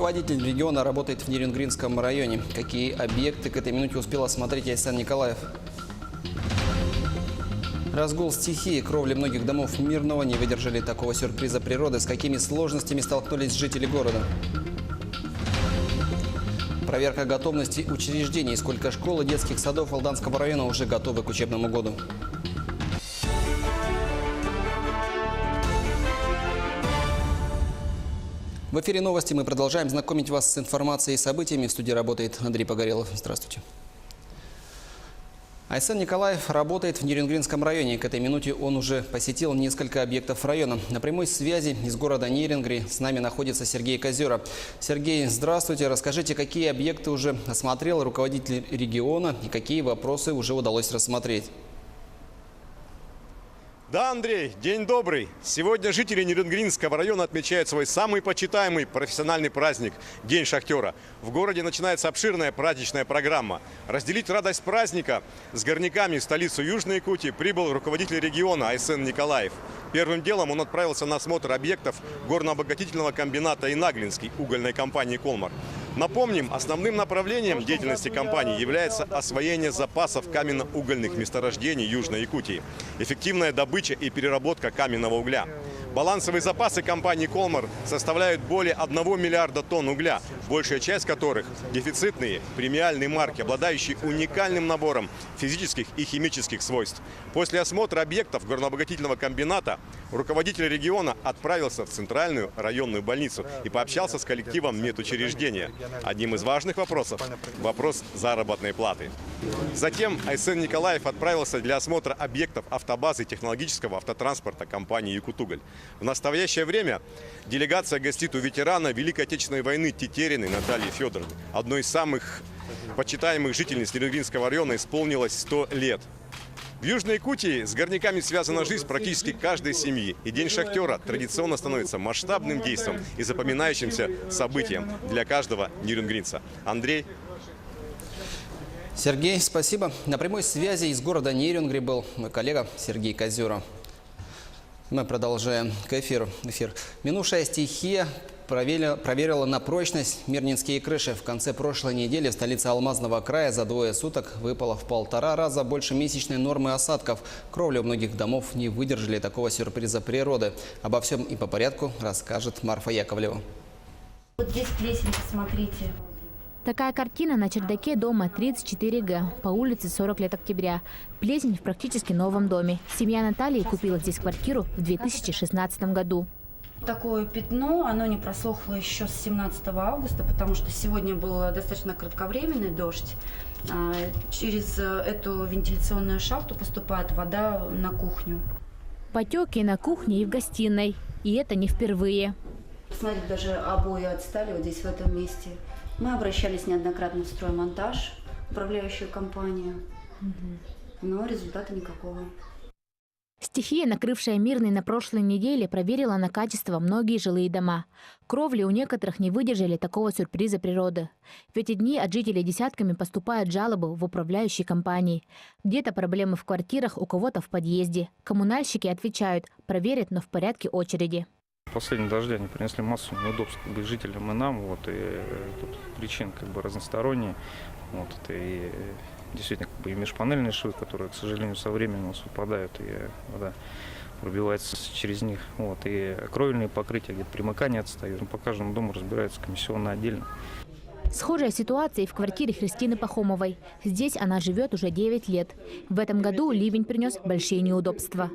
Руководитель региона работает в Нерюнгринском районе. Какие объекты к этой минуте успел осмотреть Айсан Николаев? Разгул стихии, кровли многих домов Мирного не выдержали такого сюрприза природы. С какими сложностями столкнулись жители города? Проверка готовности учреждений. Сколько школ и детских садов Алданского района уже готовы к учебному году? В эфире новости. Мы продолжаем знакомить вас с информацией и событиями. В студии работает Андрей Погорелов. Здравствуйте. Айсан Николаев работает в Нерюнгринском районе. К этой минуте он уже посетил несколько объектов района. На прямой связи из города Нерюнгри с нами находится Сергей Козера. Сергей, здравствуйте. Расскажите, какие объекты уже осмотрел руководитель региона и какие вопросы уже удалось рассмотреть? Да, Андрей, день добрый. Сегодня жители Нерюнгринского района отмечают свой самый почитаемый профессиональный праздник – День шахтера. В городе начинается обширная праздничная программа. Разделить радость праздника с горняками в столицу Южной Якутии прибыл руководитель региона Айсан Николаев. Первым делом он отправился на осмотр объектов горно-обогатительного комбината «Инаглинский» угольной компании «Колмар». Напомним, основным направлением деятельности компании является освоение запасов каменно-угольных месторождений Южной Якутии, эффективная добыча и переработка каменного угля. Балансовые запасы компании «Колмар» составляют более 1 миллиарда тонн угля, большая часть которых – дефицитные премиальные марки, обладающие уникальным набором физических и химических свойств. После осмотра объектов горнообогатительного комбината руководитель региона отправился в центральную районную больницу и пообщался с коллективом медучреждения. Одним из важных вопросов – вопрос заработной платы. Затем Айсан Николаев отправился для осмотра объектов автобазы технологического автотранспорта компании «Якутуголь». В настоящее время делегация гостит у ветерана Великой Отечественной войны Тетериной Натальи Федоровны. Одной из самых почитаемых жительниц Нерюнгринского района исполнилось 100 лет. В Южной Якутии с горняками связана жизнь практически каждой семьи. И День шахтера традиционно становится масштабным действом и запоминающимся событием для каждого нерюнгринца. Андрей. Сергей, спасибо. На прямой связи из города Нерюнгри был мой коллега Сергей Козера. Мы продолжаем эфир. Минувшая стихия проверила на прочность мирнинские крыши. В конце прошлой недели в столице Алмазного края за 2 суток выпало в 1,5 раза больше месячной нормы осадков. Кровли у многих домов не выдержали такого сюрприза природы. Обо всем и по порядку расскажет Марфа Яковлева. Вот здесь плесень, посмотрите. Такая картина на чердаке дома 34Г по улице 40 лет октября. Плесень в практически новом доме. Семья Натальи купила здесь квартиру в 2016 году. Такое пятно, оно не просохло еще с 17 августа, потому что сегодня был достаточно кратковременный дождь. Через эту вентиляционную шахту поступает вода на кухню. Потеки на кухне и в гостиной. И это не впервые. Смотрите, даже обои отстали вот здесь, в этом месте. Мы обращались неоднократно в строймонтаж, управляющую компанию, но результата никакого. Стихия, накрывшая Мирный на прошлой неделе, проверила на качество многие жилые дома. Кровли у некоторых не выдержали такого сюрприза природы. В эти дни от жителей десятками поступают жалобы в управляющие компании. Где-то проблемы в квартирах, у кого-то в подъезде. Коммунальщики отвечают, проверят, но в порядке очереди. Последние дожди они принесли массу неудобств и жителям, и нам. И тут причин разносторонние. И действительно и межпанельные швы, которые, к сожалению, со временем у нас выпадают, и вода пробивается через них. И кровельные покрытия, где примыкание отстает. По каждому дому разбирается комиссионно отдельно. Схожая ситуация и в квартире Христины Пахомовой. Здесь она живет уже 9 лет. В этом году ливень принес большие неудобства.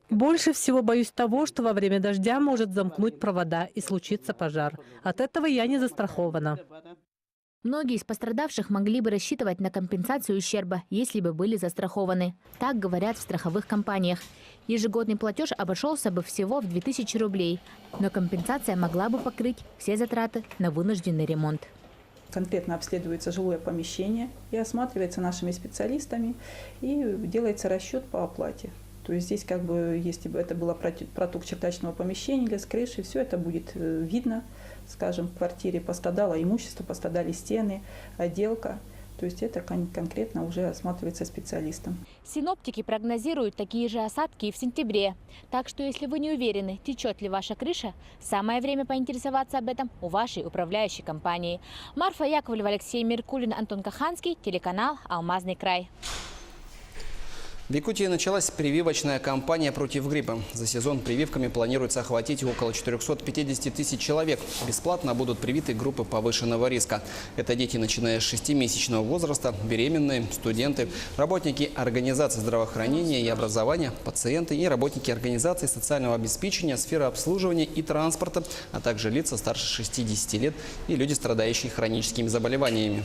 Больше всего боюсь того, что во время дождя может замкнуть провода и случится пожар. От этого я не застрахована. Многие из пострадавших могли бы рассчитывать на компенсацию ущерба, если бы были застрахованы. Так говорят в страховых компаниях. Ежегодный платеж обошелся бы всего в 2000 рублей, но компенсация могла бы покрыть все затраты на вынужденный ремонт. Конкретно обследуется жилое помещение и осматривается нашими специалистами, и делается расчет по оплате. То есть здесь если бы это было проток чердачного помещения или с крыши, все это будет видно. Скажем, в квартире пострадало имущество, пострадали стены, отделка. То есть это конкретно уже осматривается специалистом. Синоптики прогнозируют такие же осадки и в сентябре. Так что если вы не уверены, течет ли ваша крыша, самое время поинтересоваться об этом у вашей управляющей компании. Марфа Яковлева, Алексей Меркулин, Антон Каханский, телеканал «Алмазный край». В Якутии началась прививочная кампания против гриппа. За сезон прививками планируется охватить около 450 тысяч человек. Бесплатно будут привиты группы повышенного риска. Это дети, начиная с 6-месячного возраста, беременные, студенты, работники организаций здравоохранения и образования, пациенты и работники организаций социального обеспечения, сферы обслуживания и транспорта, а также лица старше 60 лет и люди, страдающие хроническими заболеваниями.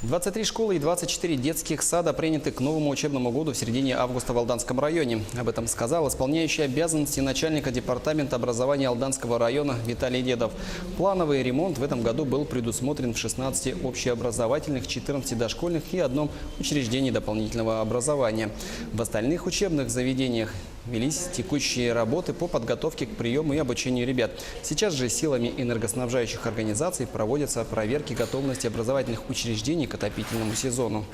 23 школы и 24 детских сада приняты к новому учебному году в середине августа в Алданском районе. Об этом сказал исполняющий обязанности начальника департамента образования Алданского района Виталий Дедов. Плановый ремонт в этом году был предусмотрен в 16 общеобразовательных, 14 дошкольных и одном учреждении дополнительного образования. В остальных учебных заведениях велись текущие работы по подготовке к приему и обучению ребят. Сейчас же силами энергоснабжающих организаций проводятся проверки готовности образовательных учреждений к отопительному сезону.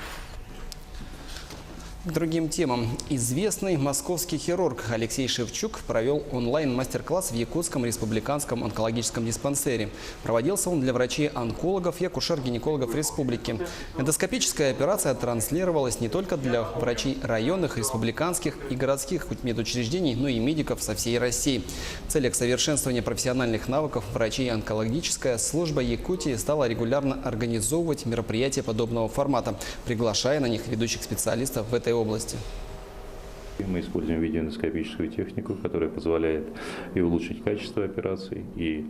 К другим темам. Известный московский хирург Алексей Шевчук провел онлайн-мастер-класс в Якутском республиканском онкологическом диспансере. Проводился он для врачей-онкологов и акушер-гинекологов республики. Эндоскопическая операция транслировалась не только для врачей районных, республиканских и городских медучреждений, но и медиков со всей России. В целях совершенствования профессиональных навыков врачей-онкологическая служба Якутии стала регулярно организовывать мероприятия подобного формата, приглашая на них ведущих специалистов в этой области. Мы используем видеоэндоскопическую технику, которая позволяет и улучшить качество операций, и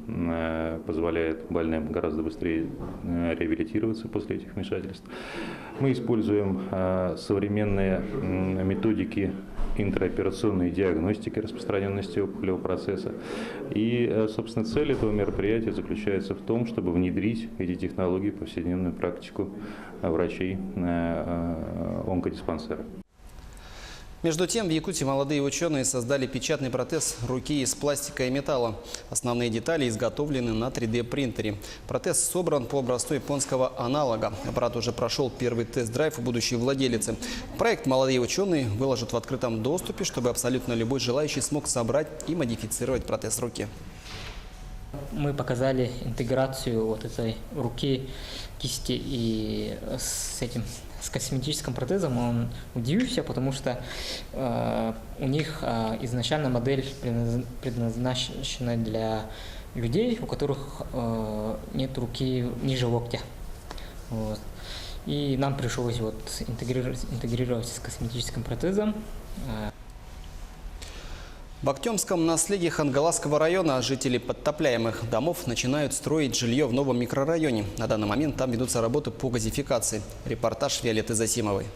позволяет больным гораздо быстрее реабилитироваться после этих вмешательств. Мы используем современные методики интраоперационной диагностики распространенности опухолевого процесса. И, собственно, цель этого мероприятия заключается в том, чтобы внедрить эти технологии в повседневную практику врачей онкодиспансера. Между тем, в Якутии молодые ученые создали печатный протез руки из пластика и металла. Основные детали изготовлены на 3D-принтере. Протез собран по образцу японского аналога. Аппарат уже прошел первый тест-драйв у будущей владелицы. Проект молодые ученые выложат в открытом доступе, чтобы абсолютно любой желающий смог собрать и модифицировать протез руки. Мы показали интеграцию вот этой руки, кисти и с косметическим протезом. Он удивился, потому что у них изначально модель предназначена для людей, у которых нет руки ниже локтя. Вот. И нам пришлось интегрировать с косметическим протезом. В Актемском наследии Хангаласского района жители подтопляемых домов начинают строить жилье в новом микрорайоне. На данный момент там ведутся работы по газификации. Репортаж Виолетты Засимовой.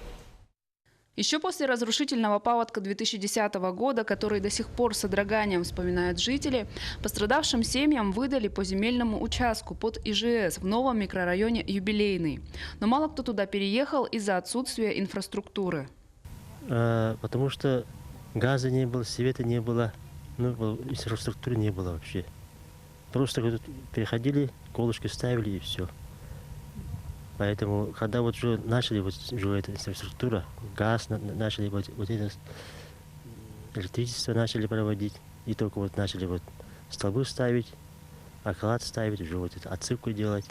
Еще после разрушительного паводка 2010 года, который до сих пор с содроганием вспоминают жители, пострадавшим семьям выдали по земельному участку под ИЖС в новом микрорайоне Юбилейный. Но мало кто туда переехал из-за отсутствия инфраструктуры. Потому что газа не было, света не было, инфраструктуры не было вообще. Просто переходили, колышки ставили и все. Поэтому, когда вот уже начали эта инфраструктура, газ начали, вот это электричество начали проводить, и только вот начали столбы ставить, оклад ставить, уже эту отсыпку делать.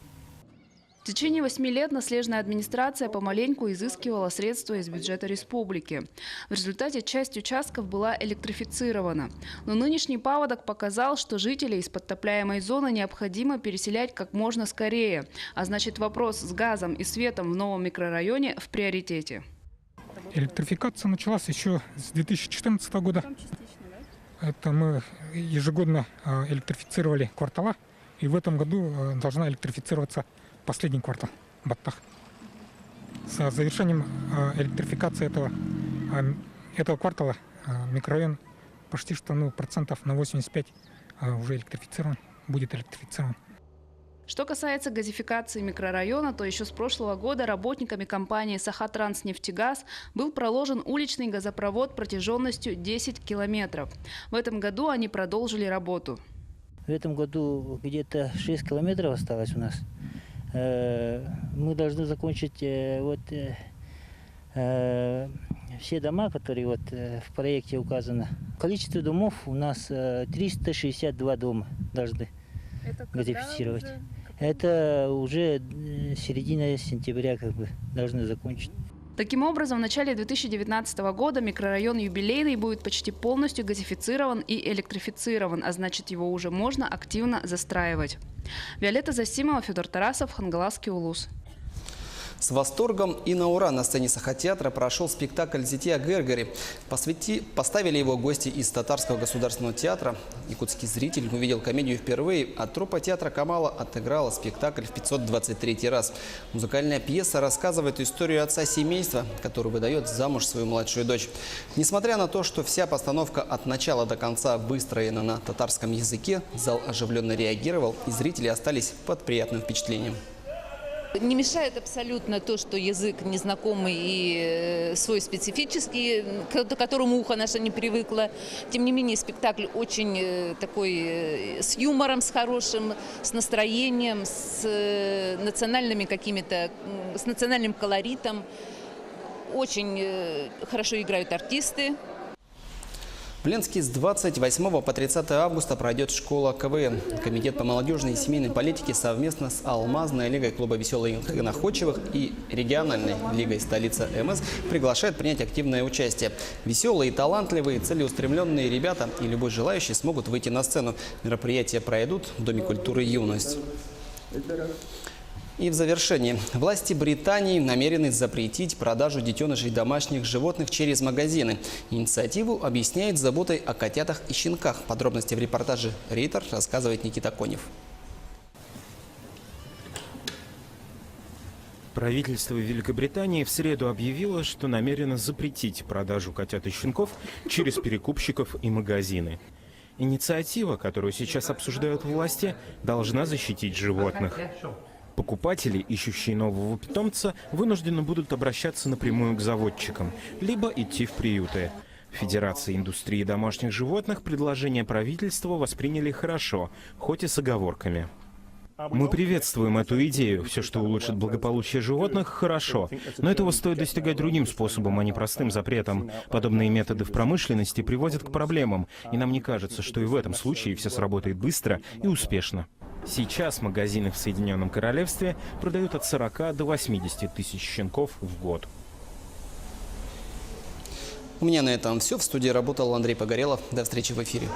В течение 8 лет наследная администрация помаленьку изыскивала средства из бюджета республики. В результате часть участков была электрифицирована. Но нынешний паводок показал, что жителей из подтопляемой зоны необходимо переселять как можно скорее. А значит, вопрос с газом и светом в новом микрорайоне в приоритете. Электрификация началась еще с 2014 года. Это мы ежегодно электрифицировали квартала. И в этом году должна электрифицироваться последний квартал в Баттах. С завершением электрификации этого квартала микрорайон почти что процентов на 85 уже электрифицирован, будет электрифицирован. Что касается газификации микрорайона, то еще с прошлого года работниками компании «Сахатранснефтегаз» был проложен уличный газопровод протяженностью 10 километров. В этом году они продолжили работу. В этом году где-то 6 километров осталось у нас. Мы должны закончить все дома, которые в проекте указано. Количество домов у нас 362 дома должны газифицировать. Это уже середина сентября должны закончить. Таким образом, в начале 2019 года микрорайон Юбилейный будет почти полностью газифицирован и электрифицирован, а значит, его уже можно активно застраивать. Виолетта Засимова, Федор Тарасов, Хангаласский улус. С восторгом и на ура на сцене Сахатеатра прошел спектакль «Зитья Гергери». Поставили его гости из Татарского государственного театра. Якутский зритель увидел комедию впервые, а труппа театра Камала отыграла спектакль в 523 раз. Музыкальная пьеса рассказывает историю отца семейства, который выдает замуж свою младшую дочь. Несмотря на то, что вся постановка от начала до конца выстроена на татарском языке, зал оживленно реагировал, и зрители остались под приятным впечатлением. Не мешает абсолютно то, что язык незнакомый и свой специфический, к которому ухо наше не привыкло. Тем не менее, спектакль очень такой с юмором, с хорошим, с настроением, с национальными какими-то, с национальным колоритом. Очень хорошо играют артисты. В Ленске с 28 по 30 августа пройдет школа КВН. Комитет по молодежной и семейной политике совместно с Алмазной лигой клуба «Веселых и находчивых» и региональной лигой «Столица МС» приглашает принять активное участие. Веселые, талантливые, целеустремленные ребята и любой желающий смогут выйти на сцену. Мероприятия пройдут в Доме культуры «Юность». И в завершении. Власти Британии намерены запретить продажу детенышей домашних животных через магазины. Инициативу объясняет заботой о котятах и щенках. Подробности в репортаже «Рейтер» рассказывает Никита Конев. Правительство Великобритании в среду объявило, что намерено запретить продажу котят и щенков через перекупщиков и магазины. Инициатива, которую сейчас обсуждают власти, должна защитить животных. Покупатели, ищущие нового питомца, вынуждены будут обращаться напрямую к заводчикам, либо идти в приюты. В Федерации индустрии домашних животных предложение правительства восприняли хорошо, хоть и с оговорками. Мы приветствуем эту идею. Все, что улучшит благополучие животных, хорошо. Но этого стоит достигать другим способом, а не простым запретом. Подобные методы в промышленности приводят к проблемам, и нам не кажется, что и в этом случае все сработает быстро и успешно. Сейчас магазины в Соединенном Королевстве продают от 40 до 80 тысяч щенков в год. У меня на этом все. В студии работал Андрей Погорелов. До встречи в эфире.